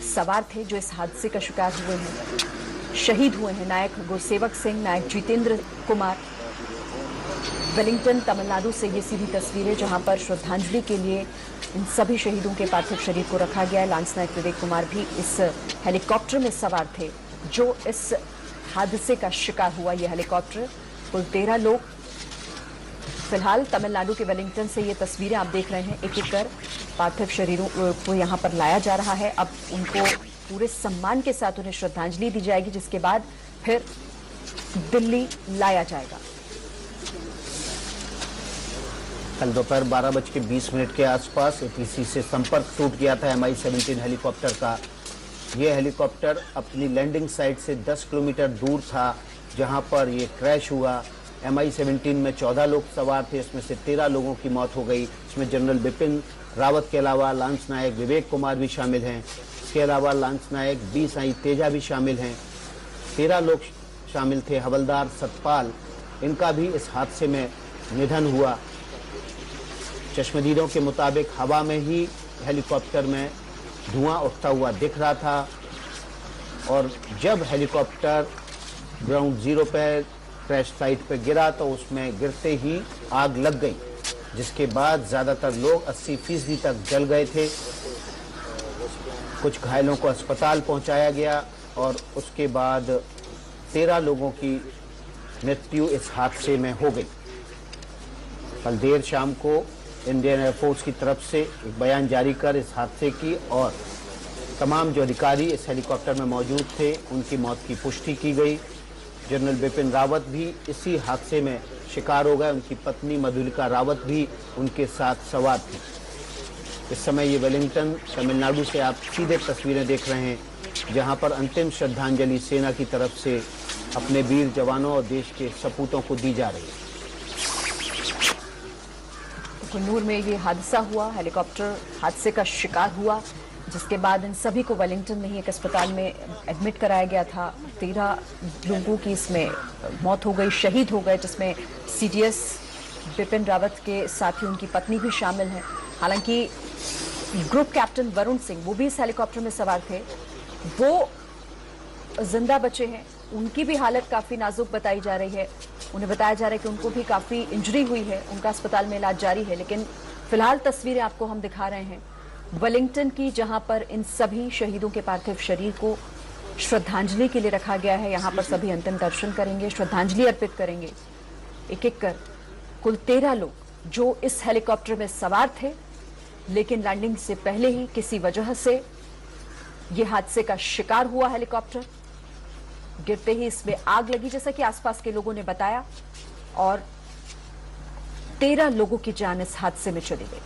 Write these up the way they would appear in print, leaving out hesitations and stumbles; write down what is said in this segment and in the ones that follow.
सवार थे जो इस हादसे का शिकार हुए हैं, शहीद हुए हैं। नायक गुरसेवक सिंह, नायक जितेंद्र कुमार। वेलिंगटन तमिलनाडु से ये सीधी तस्वीरें जहां पर श्रद्धांजलि के लिए इन सभी शहीदों के पार्थिव शरीर को रखा गया है। लांस नायक विवेक कुमार भी इस हेलीकॉप्टर में सवार थे जो इस हादसे का शिकार हुआ। यह हेलीकॉप्टर, कुल 13 लोग। फिलहाल तमिलनाडु के वेलिंगटन से ये तस्वीरें आप देख रहे हैं। एक एक कर पार्थिव शरीरों को यहां पर लाया जा रहा है। अब उनको पूरे सम्मान के साथ उन्हें श्रद्धांजलि दी जाएगी, जिसके बाद फिर दिल्ली लाया जाएगा। कल दोपहर 12:20 के आसपास एटीसी से संपर्क टूट गया था MI-17 हेलीकॉप्टर का। यह हेलीकॉप्टर अपनी लैंडिंग साइट से 10 किलोमीटर दूर था जहां पर यह क्रैश हुआ। MI-17 में 14 लोग सवार थे, इसमें से 13 लोगों की मौत हो गई। इसमें जनरल बिपिन रावत के अलावा लांस नायक विवेक कुमार भी शामिल हैं। इसके अलावा लांस नायक बी साई तेजा भी शामिल हैं। 13 लोग शामिल थे। हवलदार सतपाल, इनका भी इस हादसे में निधन हुआ। चश्मदीदों के मुताबिक हवा में ही हेलीकॉप्टर में धुआं उठता हुआ दिख रहा था और जब हेलीकॉप्टर ग्राउंड जीरो पर क्रैश साइट पर गिरा तो उसमें गिरते ही आग लग गई, जिसके बाद ज़्यादातर लोग 80% तक जल गए थे। कुछ घायलों को अस्पताल पहुंचाया गया और उसके बाद 13 लोगों की मृत्यु इस हादसे में हो गई। कल देर शाम को इंडियन एयरफोर्स की तरफ से एक बयान जारी कर इस हादसे की और तमाम जो अधिकारी इस हेलीकॉप्टर में मौजूद थे उनकी मौत की पुष्टि की गई। जनरल बिपिन रावत भी इसी हादसे में शिकार हो गए। उनकी पत्नी मधुलिका रावत भी उनके साथ सवार थी। इस समय ये वेलिंगटन तमिलनाडु से आप सीधे तस्वीरें देख रहे हैं जहां पर अंतिम श्रद्धांजलि सेना की तरफ से अपने वीर जवानों और देश के सपूतों को दी जा रही है। कुन्नूर में ये हादसा हुआ, हेलीकॉप्टर हादसे का शिकार हुआ, जिसके बाद इन सभी को वेलिंगटन में ही एक अस्पताल में एडमिट कराया गया था। 13 लोगों की इसमें मौत हो गई, शहीद हो गए, जिसमें CDS बिपिन रावत के साथ ही उनकी पत्नी भी शामिल हैं। हालांकि ग्रुप कैप्टन वरुण सिंह, वो भी इस हेलीकॉप्टर में सवार थे, वो जिंदा बचे हैं। उनकी भी हालत काफी नाजुक बताई जा रही है। उन्हें बताया जा रहा है कि उनको भी काफी इंजरी हुई है, उनका अस्पताल में इलाज जारी है। लेकिन फिलहाल तस्वीरें आपको हम दिखा रहे हैं वेलिंगटन की, जहां पर इन सभी शहीदों के पार्थिव शरीर को श्रद्धांजलि के लिए रखा गया है। यहां पर सभी अंतिम दर्शन करेंगे, श्रद्धांजलि अर्पित करेंगे। एक एक कर कुल 13 लोग जो इस हेलीकॉप्टर में सवार थे, लेकिन लैंडिंग से पहले ही किसी वजह से यह हादसे का शिकार हुआ। हेलीकॉप्टर गिरते ही इसमें आग लगी, जैसा कि आसपास के लोगों ने बताया, और 13 लोगों की जान इस हादसे में चली गई।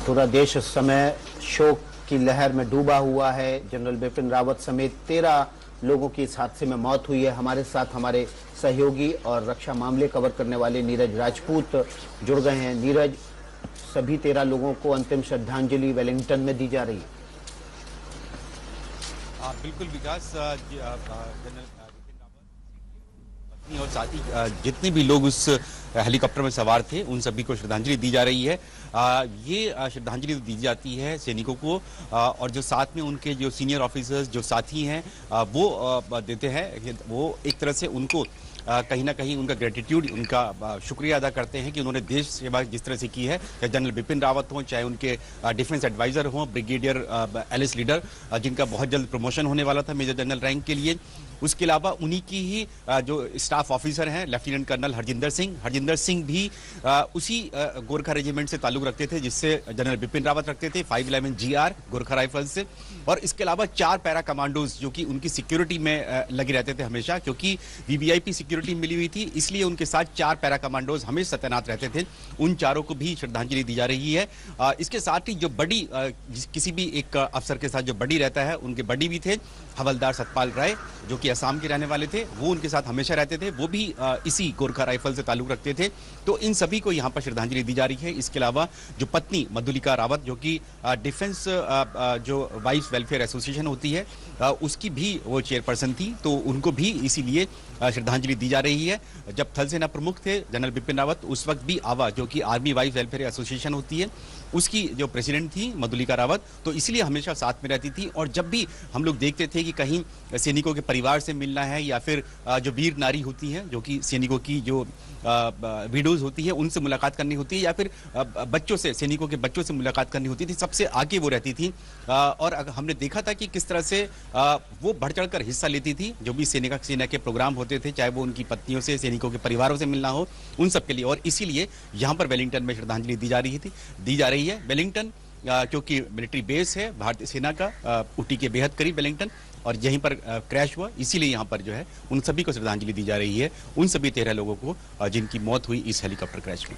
पूरा देश इस समय शोक की लहर में डूबा हुआ है। जनरल बिपिन रावत समेत 13 लोगों की इस हादसे में मौत हुई है। हमारे साथ हमारे सहयोगी और रक्षा मामले कवर करने वाले नीरज राजपूत जुड़ गए हैं। नीरज, सभी 13 लोगों को अंतिम श्रद्धांजलि वेलिंगटन में दी जा रही है। बिल्कुल विकास, और साथ ही जितने भी लोग उस हेलीकॉप्टर में सवार थे उन सभी को श्रद्धांजलि दी जा रही है। ये श्रद्धांजलि दी जाती है सैनिकों को, और जो साथ में उनके जो सीनियर ऑफिसर्स जो साथी हैं वो देते हैं। वो एक तरह से उनको कहीं ना कहीं उनका ग्रेटिट्यूड, उनका शुक्रिया अदा करते हैं कि उन्होंने देश सेवा जिस तरह से की है। चाहे जनरल बिपिन रावत हों, चाहे उनके डिफेंस एडवाइजर हों, ब्रिगेडियर एलिस लीडर, जिनका बहुत जल्द प्रमोशन होने वाला था मेजर जनरल रैंक के लिए। उसके अलावा उन्हीं की ही जो स्टाफ ऑफिसर हैं लेफ्टिनेंट कर्नल हरजिंदर सिंह भी उसी गोरखा रेजिमेंट से ताल्लुक रखते थे जिससे जनरल बिपिन रावत रखते थे, 511 GR गोरखा राइफल्स से। और इसके अलावा 4 पैरा कमांडोज जो कि उनकी सिक्योरिटी में लगे रहते थे हमेशा, क्योंकि VVIP सिक्योरिटी मिली हुई थी, इसलिए उनके साथ 4 पैरा कमांडोज हमेशा तैनात रहते थे। उन चारों को भी श्रद्धांजलि दी जा रही है। इसके साथ ही जो बड़ी किसी भी एक अफसर के साथ जो बड़ी रहता है, उनके बड़ी भी थे हवलदार सतपाल राय जो कि असम के रहने वाले थे, वो उनके साथ हमेशा रहते थे, वो भी इसी गोरखा राइफल से ताल्लुक रखते थे। तो इन सभी को यहाँ पर श्रद्धांजलि दी जा रही है। इसके अलावा जो पत्नी मधुलिका रावत जो कि डिफेंस जो वाइफ वेलफेयर एसोसिएशन होती है उसकी भी वो चेयरपर्सन थी, तो उनको भी इसीलिए श्रद्धांजलि दी जा रही है। जब थल सेना प्रमुख थे जनरल बिपिन रावत, उस वक्त भी आवा जो कि आर्मी वाइफ वेलफेयर एसोसिएशन होती है उसकी जो प्रेसिडेंट थी मधुलिका रावत, तो इसलिए हमेशा साथ में रहती थी। और जब भी हम लोग देखते थे कि कहीं सैनिकों के परिवार से मिलना है या फिर जो वीर नारी होती हैं, जो कि सैनिकों की जो विडोज होती है, उनसे मुलाकात करनी होती है, या फिर बच्चों से, सैनिकों के बच्चों से मुलाकात करनी होती थी, सबसे आगे वो रहती थी। और हमने देखा था कि किस तरह से वो बढ़ चढ़कर हिस्सा लेती थी, जो भी सेना के प्रोग्राम होते थे, चाहे वो उनकी पत्नियों से, सैनिकों के परिवारों से मिलना हो, उन सब के लिए। और इसीलिए यहाँ पर वेलिंगटन में श्रद्धांजलि दी जा रही है। वेलिंगटन क्योंकि मिलिट्री बेस है भारतीय सेना का, ऊटी के बेहद करीब वेलिंगटन, और यहीं पर क्रैश हुआ, इसीलिए यहाँ पर जो है उन सभी को श्रद्धांजलि दी जा रही है, उन सभी 13 लोगों को जिनकी मौत हुई इस हेलीकॉप्टर क्रैश में।